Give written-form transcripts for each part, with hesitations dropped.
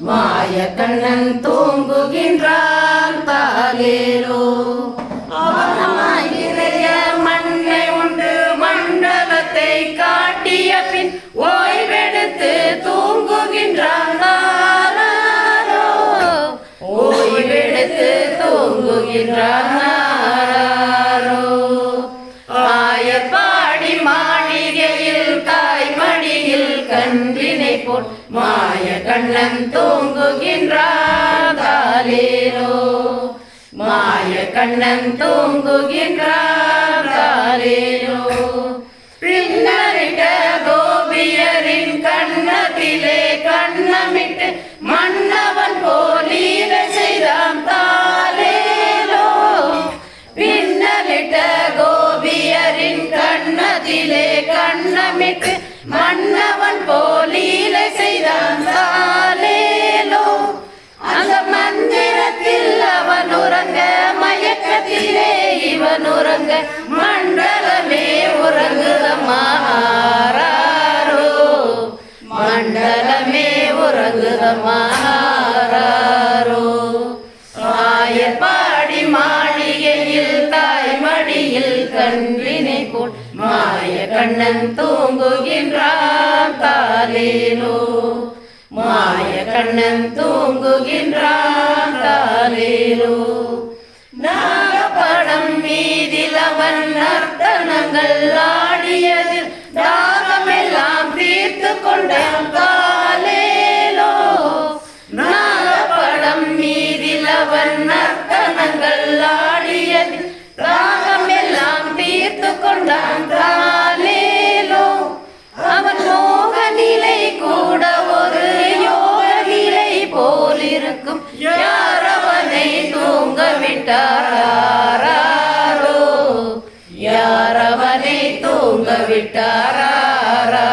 மாய கண்ணன் தூங்குகின்றான் தாலேலோ. அவனாயிரைய மண்ணை உண்டு மண்டலத்தை காட்டிய பின் ஓய்வெடுத்து தூங்குகின்றான் தாராரோ. ஓய்வெடுத்து தூங்குகின்றான் தாராரோ. ஆயப்பாடி மாளிகையில் தாய்மடியில் கன்றினை போல் மாய கண்ணன் தூங்குகின்றான் தாலேலோ. மாய கண்ணன் தூங்குகின்றான் தாலேலோ. பின்னரிட்ட கோபியரின் கண்ணத்திலே கண்ணமிட்டு மன்னவன் போலீல செய்தான் தாலேலோ. பின்னலிட்ட கோபியரின் கண்ணத்திலே கண்ணமிட்டு மன்னவன் போலீல செய்தான் தாலேலோ. அந்த மந்திரத்தில் அவன் உறங்க மயக்கத்திலே இவன் உறங்க மண்டலமே உறங்குதமாறாரோ. மண்டலமே உறங்குதமாறாரோ. ஆயப்பாடி மாளிகையில் தாய்மடியில் கன்றினை போல் மாய கண்ணன் தூங்குகின்றான் தாலேலோ. மாய கண்ணன் தூங்குகின்றான் தாலேலோ. நாகப்படம் மீதில் அவன் நர்த்தனங்கள் ஆடியதில் தாகமெல்லாம் தீர்த்து கொண்டான் தாலேலோ. நாகப்படம் மீதில் அவன் நர்த்தனங்கள் ஆடியதில் தாகமெல்லாம் தீர்த்து கொண்டான் தாலேலோ. அவன் மோக நிலை கூட ஒரு யோக நிலை போலிருக்கும். யார் அவனை தூங்க விட்டாரோ. யார் அவனை தூங்க விட்டாரோ.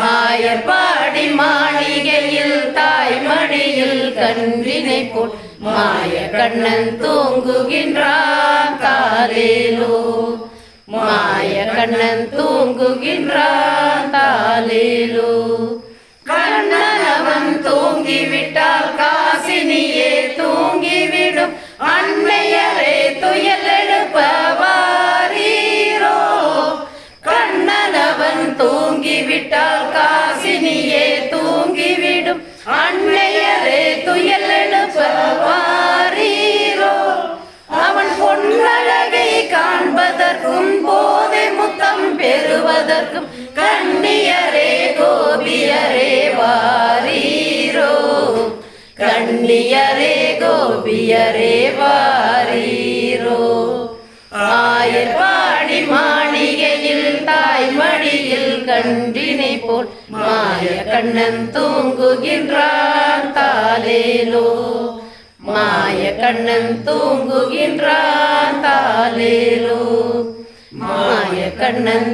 ஆயப்பாடி மாளிகையில் தாய்மடியில் கன்றினை போல் மாய கண்ணன் தூங்குகின்றான் தாலேலோ. மாய கண்ணன் தூங்குகின்றான் தாலேலோ. கண்ணனவன் தூங்கிவிட்டால் காசினியே தூங்கிவிடும். அன்னையரே துயல் எடுப்பவாரீரோ. கண்ணனவன் தூங்கிவிட்டால் காசினியே தூங்கிவிடும். அன்னையரே துயல் எடுப்பவாரீரோ. அவன் பொன்னழகை காண்பதற்கும் போதை முத்தம் பெறுவதற்கும் கண்ணியரே கோபியரே வாரீரோ. கண்ணியரே கோபியரே வாரீரோ. ஆயப்பாடி மாளிகையில் தாய்மடியில் கன்றினை போல் மாய கண்ணன் தூங்குகின்றான் தாலேலோ. மாய கண்ணன் தூங்குகின்றான் தாலேலோ. மாய கண்ணன்